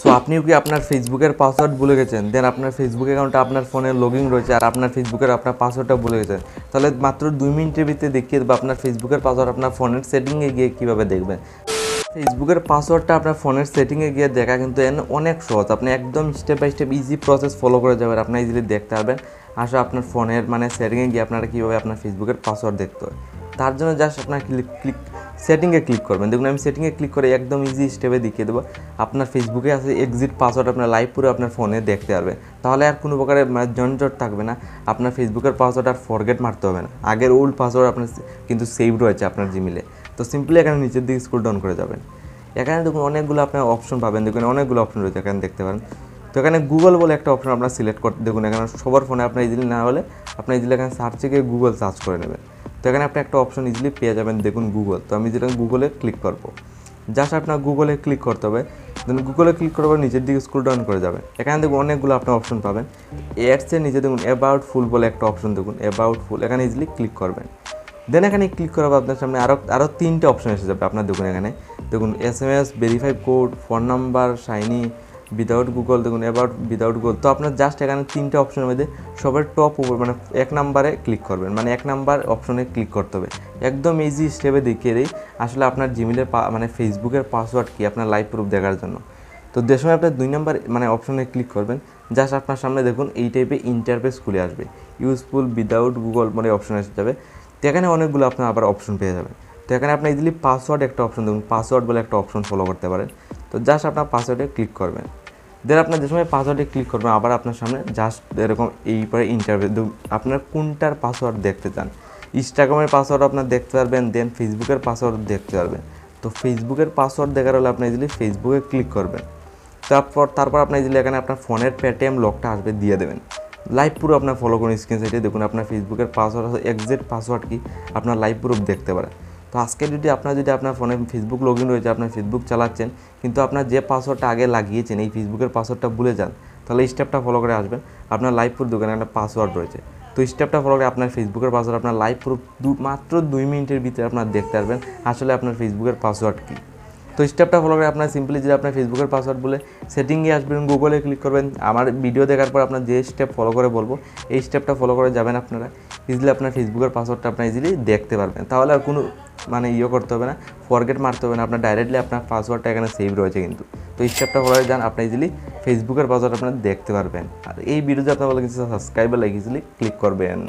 So আপনিও কি আপনার ফেসবুকের পাসওয়ার্ড ভুলে গেছেন, দেন আপনার ফেসবুক অ্যাকাউন্টে আপনার ফোনে লগইন রয়েছে আর আপনার ফেসবুকের আপনার পাসওয়ার্ডটা ভুলে গেছেন, তাহলে মাত্র 2 মিনিটের ভিতরে দেখিয়ে দেবো আপনার ফেসবুকের পাসওয়ার্ড আপনার ফোনের সেটিংয়ে গিয়ে কীভাবে দেখবেন। ফেসবুকের পাসওয়ার্ডটা আপনার ফোনের সেটিংয়ে গিয়ে দেখা কিন্তু অনেক সহজ। আপনি একদম step by step easy process follow করে যাবেন, আপনি ইজিলি দেখতে পারবেন। আসলে আপনার ফোনের সেটিংয়ে গিয়ে আপনারা কীভাবে আপনার ফেসবুকের পাসওয়ার্ড দেখতে হয়, তার জন্য জাস্ট আপনার সেটিংয়ে ক্লিক করবেন। দেখুন আমি সেটিংয়ে ক্লিক করে একদম ইজি স্টেপে দেখিয়ে দেবো। আপনার ফেসবুকে আছে এক্সিট পাসওয়ার্ড, আপনার লাইভ পুরো আপনার ফোনে দেখতে পারবেন। তাহলে আর কোনো প্রকারের ঝঞ্ঝট থাকবে না, আপনার ফেসবুকের পাসওয়ার্ড আর ফরগেট মারতে হবে না। আগের ওল্ড পাসওয়ার্ড আপনার কিন্তু সেভ রয়েছে আপনার জিমেলে। তো সিম্পলি এখানে নিচের দিকে স্ক্রল ডাউন করে যাবেন। এখানে দেখুন অনেকগুলো আপনার অপশন পাবেন, দেখুন অনেকগুলো অপশন রয়েছে, এখানে দেখতে পারেন। তো এখানে গুগল বলে একটা অপশন আপনার সিলেক্ট করতে, দেখুন এখানে সবার ফোনে আপনার ইজিলি না হলে আপনার ইজিলি এখানে সার্চে গিয়ে গুগল সার্চ করে নেবেন। তো এখানে আপনি একটা অপশন ইজিলি পেয়ে যাবেন, দেখুন গুগল। তো আমি যেটা গুগলে ক্লিক করবো, জাস্ট আপনার গুগলে ক্লিক করতে হবে। দেন গুগলে ক্লিক করার পর নিচের দিকে স্ক্রল ডাউন করে যাবেন। এখানে দেখুন অনেকগুলো আপনার অপশন পাবেন। এডসের নিচে দেখুন অ্যাবাউট ফুল বলে একটা অপশন, দেখুন অ্যাবাউট ফুল, এখানে ইজিলি ক্লিক করবেন। দেন এখানে ক্লিক করার পর আপনার সামনে আরও 3টে অপশন এসে যাবে। আপনার দেখুন এখানে দেখুন SMS, verify code, phone number, shiny, without Google, দেখুন অ্যাবাউট উইদাউট গুগল। তো আপনার জাস্ট এখানে 3টে অপশনের মধ্যে সবার টপ উপর 1 নাম্বারে ক্লিক করবেন, 1 নাম্বার অপশনে ক্লিক করতে হবে। একদম ইজি স্টেপে দেখিয়ে দিই আসলে আপনার জিমেলের ফেসবুকের পাসওয়ার্ড কি আপনার লাইভ প্রুফ দেখার জন্য। তো যে সময় আপনার 2 নাম্বার অপশনে ক্লিক করবেন, জাস্ট আপনার সামনে দেখুন এই টাইপের ইন্টারফেস খুলে আসবে। ইউজফুল উইদাউট গুগল অপশন এসে যাবে। তো এখানে অনেকগুলো আপনার আবার অপশন পেয়ে যাবেন। তো এখানে আপনি ইজিলি পাসওয়ার্ড একটা অপশন, দেখুন পাসওয়ার্ড বলে একটা অপশন ফলো করতে পারেন। তো জাস্ট আপনার পাসওয়ার্ডে ক্লিক করবেন। দেন আপনার যে সময় পাসওয়ার্ডে ক্লিক করবেন, আবার আপনার সামনে জাস্ট এরকম এইপরে ইন্টারভিউ, আপনার কোনটার পাসওয়ার্ড দেখতে চান। ইনস্টাগ্রামের পাসওয়ার্ড আপনার দেখতে পারবেন, দেন ফেসবুকের পাসওয়ার্ড দেখতে পারবেন। তো ফেসবুকের পাসওয়ার্ড দেখার হলে আপনি ইজিলি ফেসবুকে ক্লিক করবেন। তারপর আপনার ইজিলি এখানে আপনার ফোনের পেটিএম লকটা আসবে, দিয়ে দেবেন। লাইভ পুরো আপনার ফলো করুন, স্ক্রিন সাইডে দেখুন আপনার ফেসবুকের পাসওয়ার্ড আছে, এক্সাক্ট পাসওয়ার্ড কি আপনার লাইভ প্রুফ দেখতে পারেন। তো আজকে যদি আপনার ফোনে ফেসবুক লগ ইন রয়েছে, আপনার ফেসবুক চালাচ্ছেন, কিন্তু আপনার যে পাসওয়ার্ডটা আগে লাগিয়েছেন এই ফেসবুকের পাসওয়ার্ডটা ভুলে যান, তাহলে এই স্টেপটা ফলো করে আসবেন। আপনার লাইভ প্রুফ দোকানে একটা পাসওয়ার্ড রয়েছে, তো স্টেপটা ফলো করে আপনার ফেসবুকের পাসওয়ার্ড আপনার লাইভ প্রুফ মাত্র 2 মিনিটের ভিতরে আপনার দেখতে পারবেন আসলে আপনার ফেসবুকের পাসওয়ার্ড কী। তো স্টেপটা ফলো করে আপনার সিম্পলি যদি আপনার ফেসবুকের পাসওয়ার্ড বলে সেটিংয়ে আসবেন, গুগলে ক্লিক করবেন। আমার ভিডিও দেখার পর আপনার যে স্টেপ ফলো করে বলবো এই স্টেপটা ফলো করে যাবেন, আপনারা ইজিলি আপনার ফেসবুকের পাসওয়ার্ডটা আপনার ইজিলি দেখতে পারবেন। তাহলে আর কোনো করতে হবে না, ফরগেট মারতে হবে না, আপনার ডাইরেক্টলি আপনার পাসওয়ার্ডটা এখানে সেভ রয়েছে কিন্তু। তো এই স্টেপটা ফলো করে যান, আপনি ইজিলি ফেসবুকের পাসওয়ার্ড আপনারা দেখতে পারবেন। আর এই ভিডিওতে আপনার বলে কিছু সাবস্ক্রাইবার লাইক ইজিলি ক্লিক করবেন।